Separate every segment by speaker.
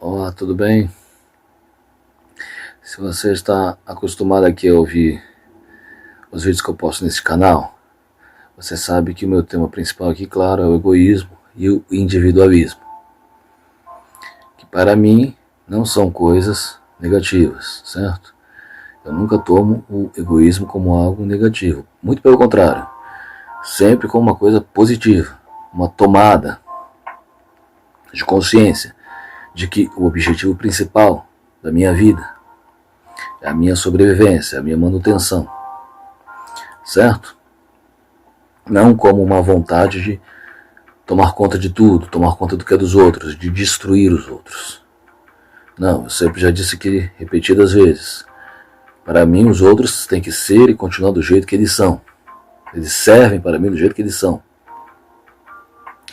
Speaker 1: Olá, tudo bem? Se você está acostumado aqui a ouvir os vídeos que eu posto nesse canal, você sabe que o meu tema principal aqui, claro, é o egoísmo e o individualismo, que para mim não são coisas negativas, certo? Eu nunca tomo o egoísmo como algo negativo, muito pelo contrário, sempre como uma coisa positiva, uma tomada de consciência de que o objetivo principal da minha vida é a minha sobrevivência, a minha manutenção, certo? Não como uma vontade de tomar conta de tudo, tomar conta do que é dos outros, de destruir os outros. Não, eu sempre já disse aqui repetidas vezes, para mim os outros têm que ser e continuar do jeito que eles são. Eles servem para mim do jeito que eles são,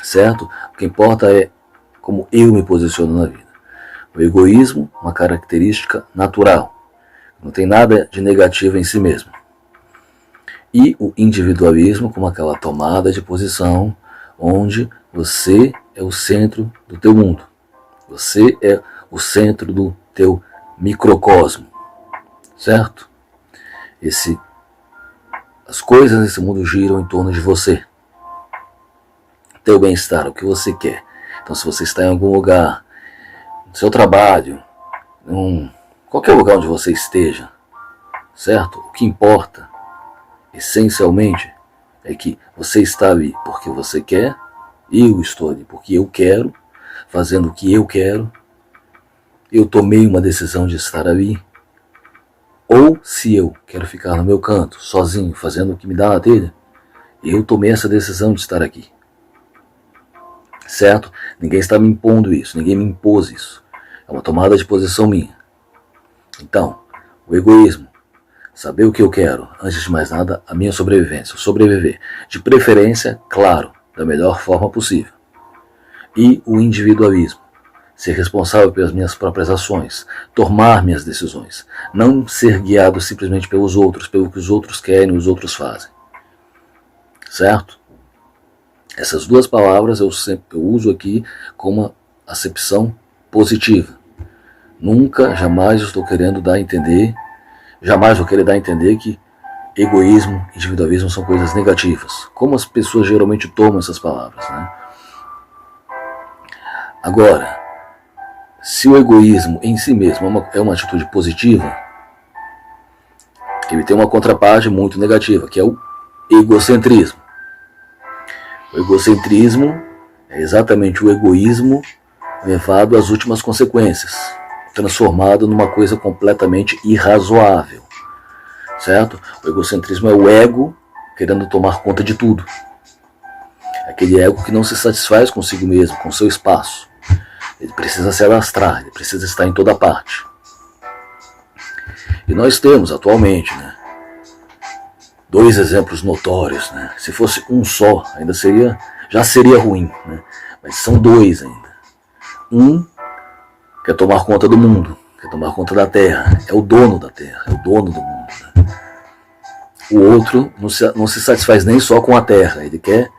Speaker 1: certo? O que importa é como eu me posiciono na vida. O egoísmo, uma característica natural, não tem nada de negativo em si mesmo. E o individualismo como aquela tomada de posição onde você é o centro do teu mundo. Você é o centro do teu microcosmo, certo? As coisas nesse mundo giram em torno de você. Teu bem-estar, o que você quer. Então se você está em algum lugar, no seu trabalho, qualquer lugar onde você esteja, certo? O que importa, essencialmente, é que você está ali porque você quer, eu estou ali porque eu quero, fazendo o que eu quero, eu tomei uma decisão de estar ali, ou se eu quero ficar no meu canto, sozinho, fazendo o que me dá na telha, eu tomei essa decisão de estar aqui, certo? Ninguém está me impondo isso, ninguém me impôs isso, é uma tomada de posição minha. Então, o egoísmo, saber o que eu quero, antes de mais nada, a minha sobrevivência, sobreviver, de preferência, claro, da melhor forma possível. E o individualismo, ser responsável pelas minhas próprias ações, tomar minhas decisões, não ser guiado simplesmente pelos outros, pelo que os outros querem e os outros fazem. Certo? Essas duas palavras eu uso aqui com uma acepção positiva. Nunca, jamais estou querendo dar a entender, jamais vou querer dar a entender que egoísmo e individualismo são coisas negativas. Como as pessoas geralmente tomam essas palavras, né? Agora, se o egoísmo em si mesmo é uma atitude positiva, ele tem uma contraparte muito negativa, que é o egocentrismo. O egocentrismo é exatamente o egoísmo levado às últimas consequências, transformado numa coisa completamente irrazoável, certo? O egocentrismo é o ego querendo tomar conta de tudo. É aquele ego que não se satisfaz consigo mesmo, com seu espaço. Ele precisa se alastrar, ele precisa estar em toda parte. E nós temos atualmente, né, dois exemplos notórios, né? Se fosse um só, já seria ruim, né? Mas são dois ainda. Um quer tomar conta do mundo, quer tomar conta da terra, é o dono da terra, é o dono do mundo, né? O outro não se satisfaz nem só com a terra, ele quer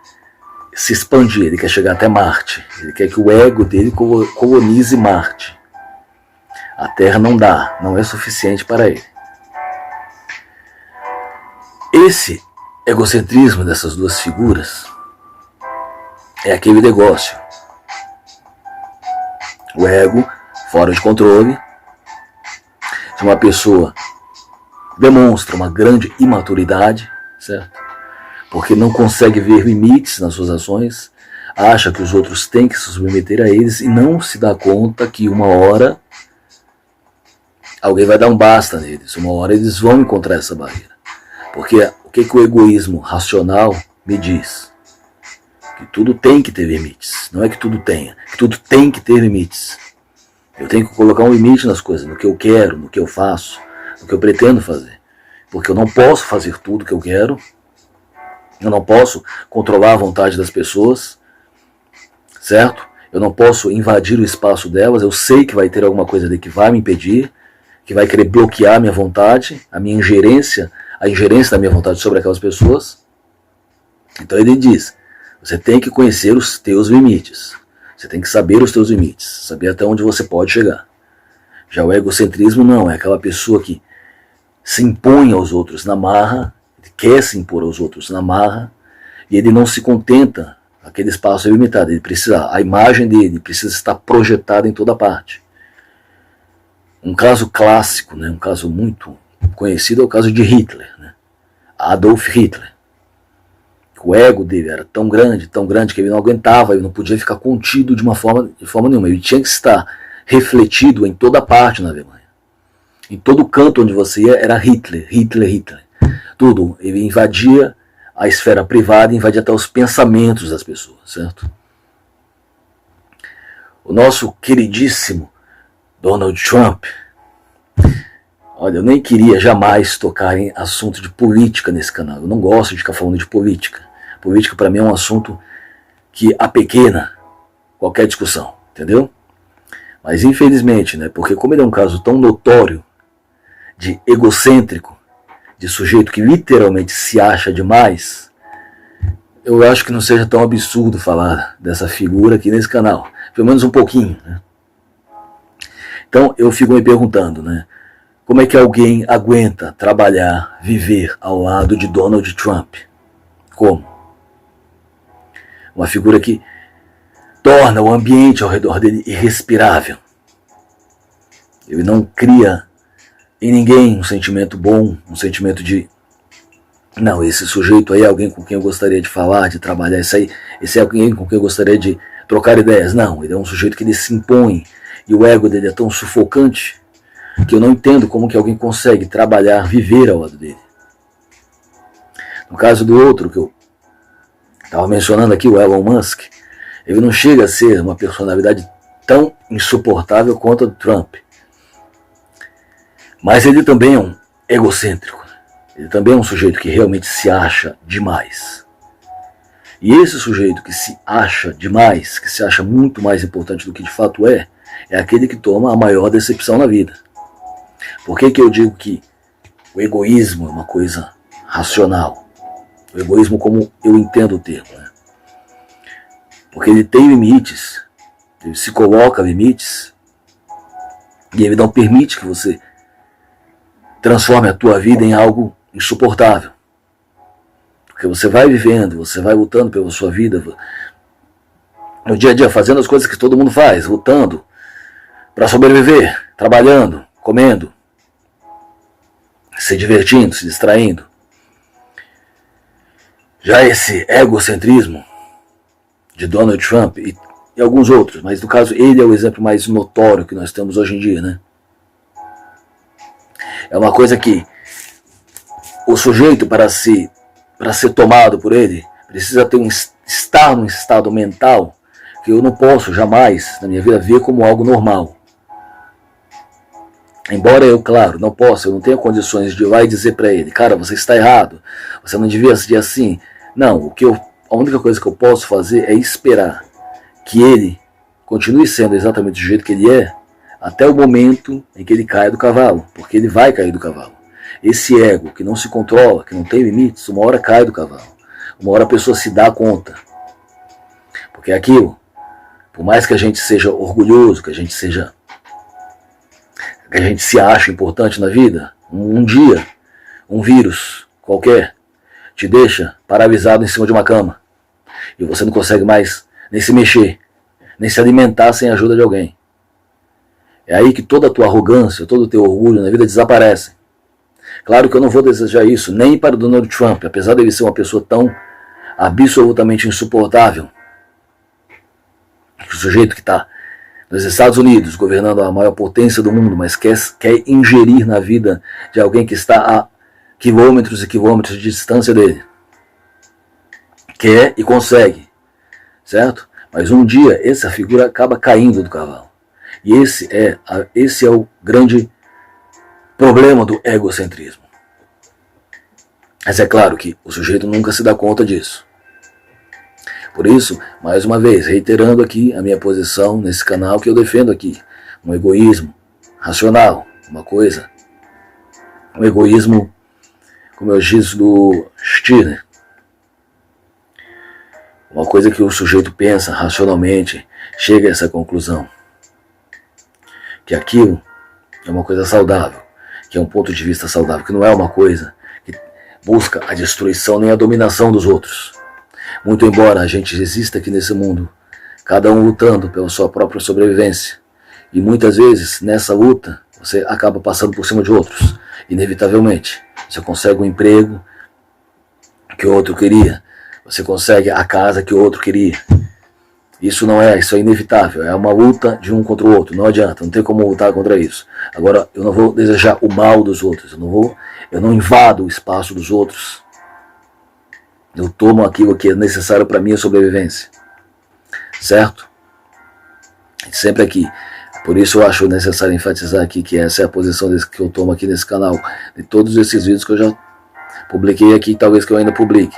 Speaker 1: se expandir, ele quer chegar até Marte, ele quer que o ego dele colonize Marte. A terra não dá, não é suficiente para ele. Esse egocentrismo dessas duas figuras é aquele negócio. O ego fora de controle, de uma pessoa demonstra uma grande imaturidade, certo? Porque não consegue ver limites nas suas ações, acha que os outros têm que se submeter a eles e não se dá conta que uma hora alguém vai dar um basta neles, uma hora eles vão encontrar essa barreira. Porque o que o egoísmo racional me diz? Que tudo tem que ter limites, não é que tudo tenha, que tudo tem que ter limites. Eu tenho que colocar um limite nas coisas, no que eu quero, no que eu faço, no que eu pretendo fazer. Porque eu não posso fazer tudo que eu quero, eu não posso controlar a vontade das pessoas, certo? Eu não posso invadir o espaço delas, eu sei que vai ter alguma coisa ali que vai me impedir, que vai querer bloquear a minha vontade, a ingerência da minha vontade sobre aquelas pessoas. Então ele diz, você tem que conhecer os teus limites. Você tem que saber os seus limites, saber até onde você pode chegar. Já o egocentrismo não, é aquela pessoa que se impõe aos outros na marra, ele quer se impor aos outros na marra, e ele não se contenta, aquele espaço é limitado, ele precisa, a imagem dele precisa estar projetada em toda parte. Um caso clássico, né, um caso muito conhecido é o caso de Hitler, né, Adolf Hitler. O ego dele era tão grande que ele não aguentava, ele não podia ficar contido de forma nenhuma, ele tinha que estar refletido em toda parte na Alemanha. Em todo canto onde você ia era Hitler, Hitler, Hitler. Tudo, ele invadia a esfera privada, invadia até os pensamentos das pessoas, certo? O nosso queridíssimo Donald Trump, olha, eu nem queria jamais tocar em assunto de política nesse canal, eu não gosto de ficar falando de política. Política para mim é um assunto que apequena qualquer discussão, entendeu? Mas infelizmente, né, porque como ele é um caso tão notório de egocêntrico, de sujeito que literalmente se acha demais, eu acho que não seja tão absurdo falar dessa figura aqui nesse canal, pelo menos um pouquinho, né? Então eu fico me perguntando, né, como é que alguém aguenta trabalhar, viver ao lado de Donald Trump? Como? Uma figura que torna o ambiente ao redor dele irrespirável. Ele não cria em ninguém um sentimento bom, um sentimento de não, esse sujeito aí é alguém com quem eu gostaria de falar, de trabalhar, esse é alguém com quem eu gostaria de trocar ideias. Não, ele é um sujeito que ele se impõe e o ego dele é tão sufocante que eu não entendo como que alguém consegue trabalhar, viver ao lado dele. No caso do outro que eu estava mencionando aqui, o Elon Musk, ele não chega a ser uma personalidade tão insuportável quanto a do Trump. Mas ele também é um egocêntrico. Ele também é um sujeito que realmente se acha demais. E esse sujeito que se acha demais, que se acha muito mais importante do que de fato é aquele que toma a maior decepção na vida. Por que eu digo que o egoísmo é uma coisa racional? O egoísmo como eu entendo o termo, né? Porque ele tem limites, ele se coloca limites, e ele não permite que você transforme a tua vida em algo insuportável. Porque você vai vivendo, você vai lutando pela sua vida, no dia a dia, fazendo as coisas que todo mundo faz, lutando para sobreviver, trabalhando, comendo, se divertindo, se distraindo. Já esse egocentrismo de Donald Trump e alguns outros, mas no caso ele é o exemplo mais notório que nós temos hoje em dia, né? É uma coisa que o sujeito, para ser tomado por ele, precisa estar num estado mental que eu não posso jamais, na minha vida, ver como algo normal. Embora eu, claro, não possa, eu não tenha condições de ir lá e dizer para ele, cara, você está errado, você não devia ser assim. Não, a única coisa que eu posso fazer é esperar que ele continue sendo exatamente do jeito que ele é, até o momento em que ele caia do cavalo, porque ele vai cair do cavalo. Esse ego que não se controla, que não tem limites, uma hora cai do cavalo. Uma hora a pessoa se dá conta. Porque é aquilo, por mais que a gente seja orgulhoso, que a gente se ache importante na vida, um dia, um vírus qualquer te deixa paralisado em cima de uma cama. E você não consegue mais nem se mexer, nem se alimentar sem a ajuda de alguém. É aí que toda a tua arrogância, todo o teu orgulho na vida desaparecem. Claro que eu não vou desejar isso nem para o Donald Trump, apesar dele ser uma pessoa tão absolutamente insuportável. O sujeito que está nos Estados Unidos, governando a maior potência do mundo, mas quer ingerir na vida de alguém que está a quilômetros e quilômetros de distância dele. Quer e consegue, certo? Mas um dia essa figura acaba caindo do cavalo. E esse é o grande problema do egocentrismo. Mas é claro que o sujeito nunca se dá conta disso. Por isso, mais uma vez, reiterando aqui a minha posição nesse canal que eu defendo aqui. Um egoísmo racional, um egoísmo, como eu disse, do Stirner. Uma coisa que o sujeito pensa racionalmente, chega a essa conclusão, que aquilo é uma coisa saudável, que é um ponto de vista saudável, que não é uma coisa que busca a destruição nem a dominação dos outros. Muito embora a gente exista aqui nesse mundo, cada um lutando pela sua própria sobrevivência, e muitas vezes nessa luta você acaba passando por cima de outros, inevitavelmente. Você consegue um emprego que o outro queria, você consegue a casa que o outro queria. Isso é inevitável, é uma luta de um contra o outro, não adianta, não tem como lutar contra isso. Agora, eu não vou desejar o mal dos outros, eu não invado o espaço dos outros. Eu tomo aquilo que é necessário para minha sobrevivência, certo? Sempre aqui. Por isso eu acho necessário enfatizar aqui que essa é a posição que eu tomo aqui nesse canal, de todos esses vídeos que eu já publiquei aqui, talvez que eu ainda publique,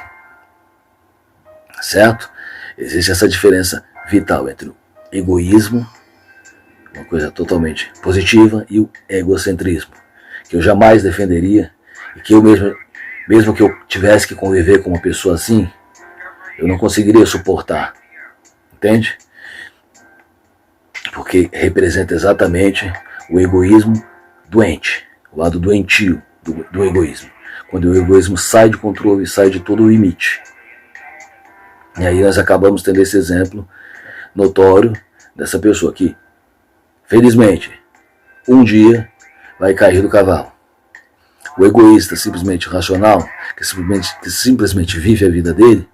Speaker 1: certo? Existe essa diferença vital entre o egoísmo, uma coisa totalmente positiva, e o egocentrismo, que eu jamais defenderia, e que eu mesmo que eu tivesse que conviver com uma pessoa assim, eu não conseguiria suportar, entende? Porque representa exatamente o egoísmo doente, o lado doentio do egoísmo, quando o egoísmo sai de controle, sai de todo o limite. E aí nós acabamos tendo esse exemplo notório dessa pessoa que, felizmente, um dia vai cair do cavalo. O egoísta simplesmente racional, que simplesmente vive a vida dele,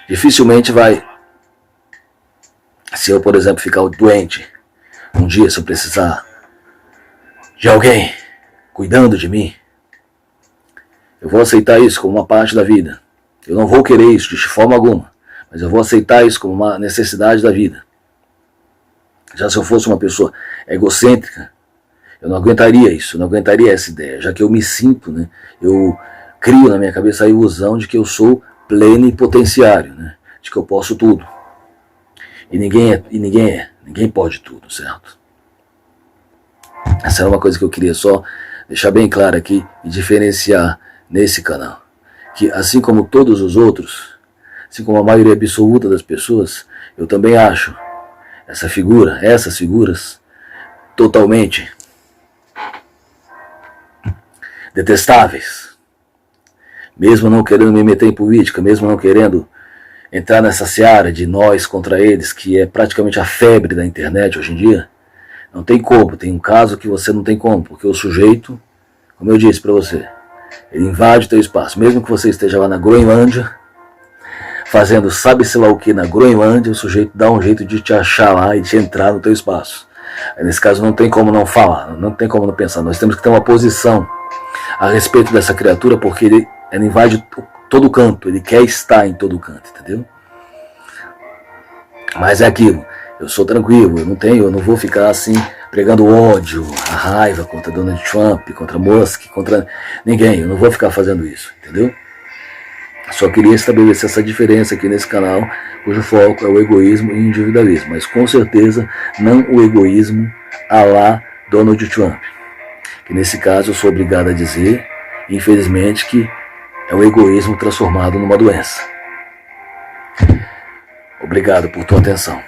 Speaker 1: dificilmente vai. Se eu, por exemplo, ficar doente, um dia se eu precisar de alguém cuidando de mim, eu vou aceitar isso como uma parte da vida. Eu não vou querer isso de forma alguma, mas eu vou aceitar isso como uma necessidade da vida. Já se eu fosse uma pessoa egocêntrica, eu não aguentaria isso, eu não aguentaria essa ideia, já que eu me sinto, né, eu crio na minha cabeça a ilusão de que eu sou plenipotenciário, né, de que eu posso tudo. E ninguém pode tudo, certo? Essa é uma coisa que eu queria só deixar bem claro aqui e diferenciar nesse canal. Que assim como todos os outros, assim como a maioria absoluta das pessoas, eu também acho essas figuras, totalmente detestáveis. Mesmo não querendo me meter em política, mesmo não querendo entrar nessa seara de nós contra eles, que é praticamente a febre da internet hoje em dia, não tem como, tem um caso que você não tem como, porque o sujeito, como eu disse para você, ele invade o teu espaço, mesmo que você esteja lá na Groenlândia, fazendo sabe-se lá o que na Groenlândia, o sujeito dá um jeito de te achar lá e de entrar no teu espaço. Aí, nesse caso não tem como não falar, não tem como não pensar, nós temos que ter uma posição a respeito dessa criatura, porque ele invade todo canto, ele quer estar em todo canto, entendeu? Mas é aquilo, eu sou tranquilo, eu não vou ficar assim, pregando ódio, a raiva contra Donald Trump, contra Musk, contra ninguém, eu não vou ficar fazendo isso, entendeu? Só queria estabelecer essa diferença aqui nesse canal, cujo foco é o egoísmo e o individualismo, mas com certeza não o egoísmo à la Donald Trump, que nesse caso eu sou obrigado a dizer, infelizmente, que é o egoísmo transformado numa doença. Obrigado por tua atenção.